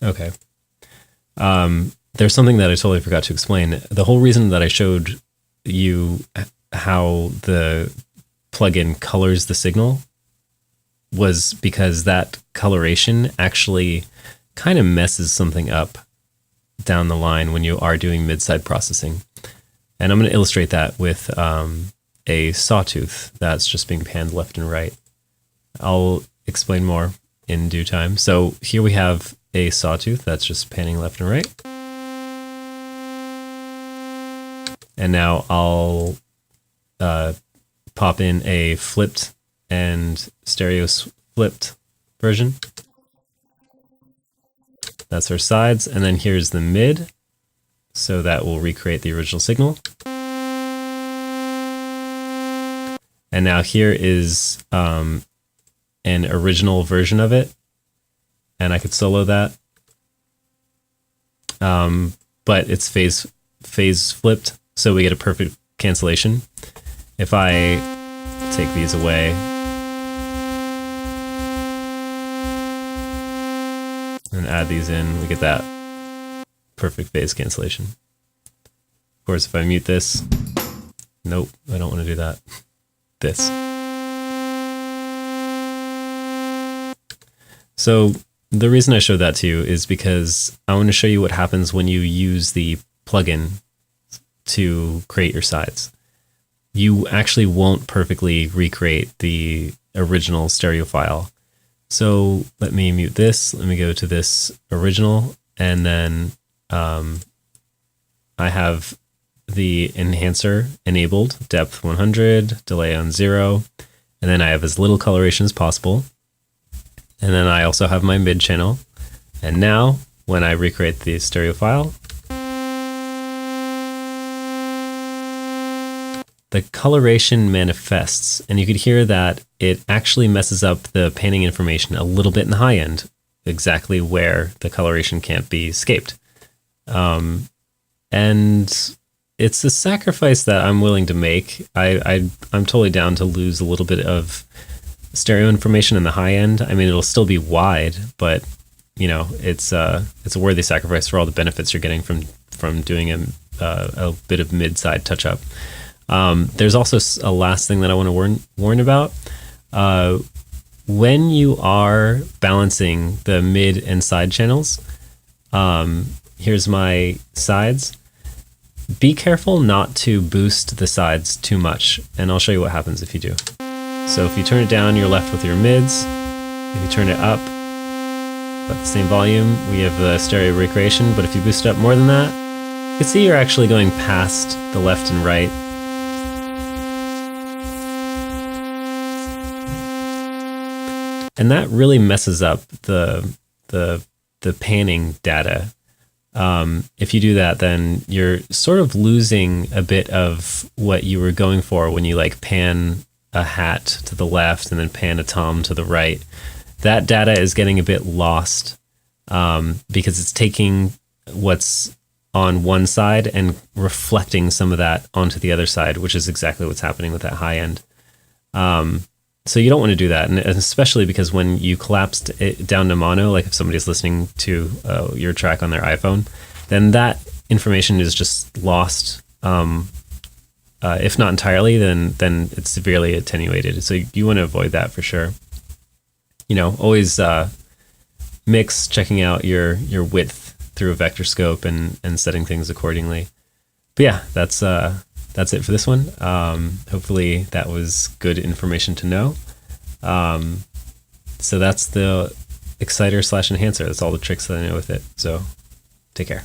Okay. There's something that I totally forgot to explain. The whole reason that I showed you how the plugin colors the signal was because that coloration actually kind of messes something up down the line when you are doing mid-side processing. And I'm going to illustrate that with a sawtooth that's just being panned left and right. I'll explain more in due time. So here we have a sawtooth that's just panning left and right. And now I'll pop in a flipped and stereo flipped version. That's our sides. And then here's the mid. So that will recreate the original signal. And now here is an original version of it. And I could solo that. But it's phase flipped, so we get a perfect cancellation. If I take these away and add these in, we get that perfect phase cancellation. Of course, if I mute this, nope, I don't want to do that. This. So the reason I showed that to you is because I want to show you what happens when you use the plugin to create your sides. You actually won't perfectly recreate the original stereo file. So let me mute this. Let me go to this original, and then I have the enhancer enabled, depth 100, delay on 0, and then I have as little coloration as possible. And then I also have my mid channel. And now when I recreate the stereo file, the coloration manifests, and you could hear that it actually messes up the panning information a little bit in the high end, exactly where the coloration can't be escaped. And it's a sacrifice that I'm willing to make. I'm totally down to lose a little bit of stereo information in the high end. I mean, it'll still be wide, but you know, it's a worthy sacrifice for all the benefits you're getting from doing a bit of mid-side touch-up. There's also a last thing that I want to warn about. When you are balancing the mid and side channels, here's my sides. Be careful not to boost the sides too much, and I'll show you what happens if you do. So if you turn it down, you're left with your mids. If you turn it up, at the same volume, we have the stereo recreation, but if you boost it up more than that, you can see you're actually going past the left and right. And that really messes up the panning data. If you do that, then you're sort of losing a bit of what you were going for when you like pan a hat to the left and then pan a tom to the right. That data is getting a bit lost because it's taking what's on one side and reflecting some of that onto the other side, which is exactly what's happening with that high end. So you don't want to do that, and especially because when you collapsed it down to mono, like if somebody's listening to your track on their iPhone, then that information is just lost. If not entirely, then it's severely attenuated. So you want to avoid that for sure. You know, always mix, checking out your width through a vector scope and setting things accordingly. But yeah, that's it for this one. Hopefully that was good information to know. So that's the exciter / enhancer. That's all the tricks that I know with it. So take care.